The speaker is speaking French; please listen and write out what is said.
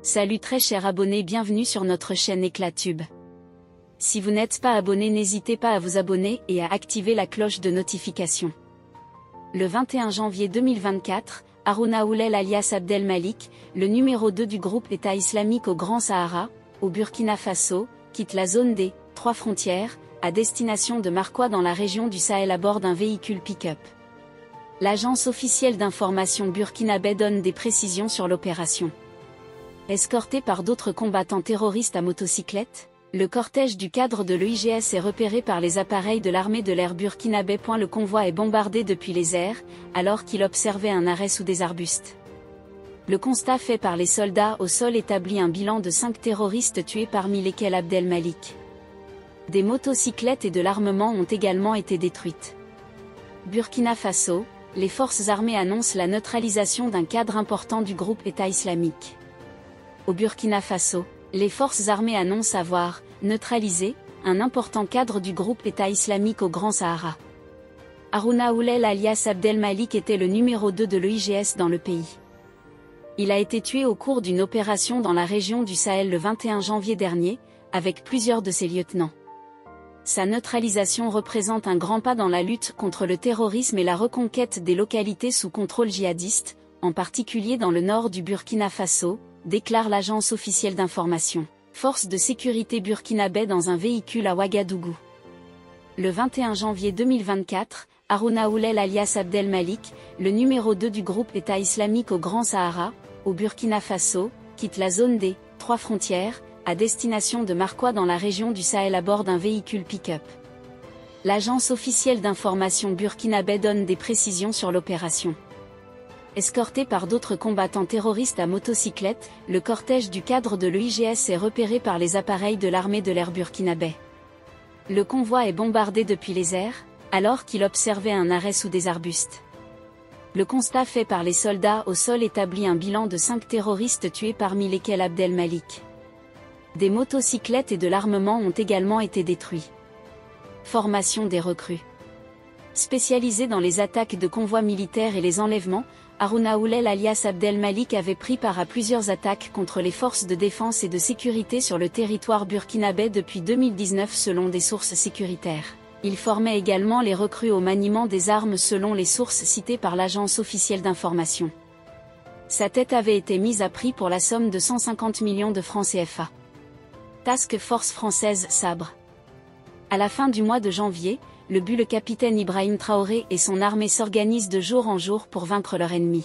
Salut très chers abonnés, bienvenue sur notre chaîne EclatTube. Si vous n'êtes pas abonné, n'hésitez pas à vous abonner et à activer la cloche de notification. Le 21 janvier 2024, Harouna Oulel alias Abdel Malik, le numéro 2 du groupe État islamique au Grand Sahara, au Burkina Faso, quitte la zone des 3 frontières, à destination de Marquois dans la région du Sahel à bord d'un véhicule pick-up. L'agence officielle d'information burkinabé donne des précisions sur l'opération. Escorté par d'autres combattants terroristes à motocyclette, le cortège du cadre de l'EIGS est repéré par les appareils de l'armée de l'air burkinabé. Le convoi est bombardé depuis les airs, alors qu'il observait un arrêt sous des arbustes. Le constat fait par les soldats au sol établit un bilan de 5 terroristes tués, parmi lesquels Abdel Malik. Des motocyclettes et de l'armement ont également été détruites. Burkina Faso, les forces armées annoncent la neutralisation d'un cadre important du groupe État islamique. Au Burkina Faso, les forces armées annoncent avoir neutralisé un important cadre du groupe État islamique au Grand Sahara. Harouna Oulel alias Abdel Malik était le numéro 2 de l'EIGS dans le pays. Il a été tué au cours d'une opération dans la région du Sahel le 21 janvier dernier, avec plusieurs de ses lieutenants. Sa neutralisation représente un grand pas dans la lutte contre le terrorisme et la reconquête des localités sous contrôle djihadiste, en particulier dans le nord du Burkina Faso, déclare l'agence officielle d'information. Forces de sécurité burkinabé dans un véhicule à Ouagadougou. Le 21 janvier 2024, Harouna Oulel alias Abdel Malik, le numéro 2 du groupe État islamique au Grand Sahara, au Burkina Faso, quitte la zone des 3 frontières, à destination de Marquois dans la région du Sahel à bord d'un véhicule pick-up. L'agence officielle d'information burkinabé donne des précisions sur l'opération. Escorté par d'autres combattants terroristes à motocyclette, le cortège du cadre de l'EIGS est repéré par les appareils de l'armée de l'air burkinabé. Le convoi est bombardé depuis les airs, alors qu'il observait un arrêt sous des arbustes. Le constat fait par les soldats au sol établit un bilan de 5 terroristes tués, parmi lesquels Abdel Malik. Des motocyclettes et de l'armement ont également été détruits. Formation des recrues. Spécialisé dans les attaques de convois militaires et les enlèvements, Harouna Oulel alias Abdel Malik avait pris part à plusieurs attaques contre les forces de défense et de sécurité sur le territoire burkinabé depuis 2019 selon des sources sécuritaires. Il formait également les recrues au maniement des armes selon les sources citées par l'agence officielle d'information. Sa tête avait été mise à prix pour la somme de 150 millions de francs CFA. Task Force française Sabre. À la fin du mois de janvier, le capitaine Ibrahim Traoré et son armée s'organisent de jour en jour pour vaincre leur ennemi.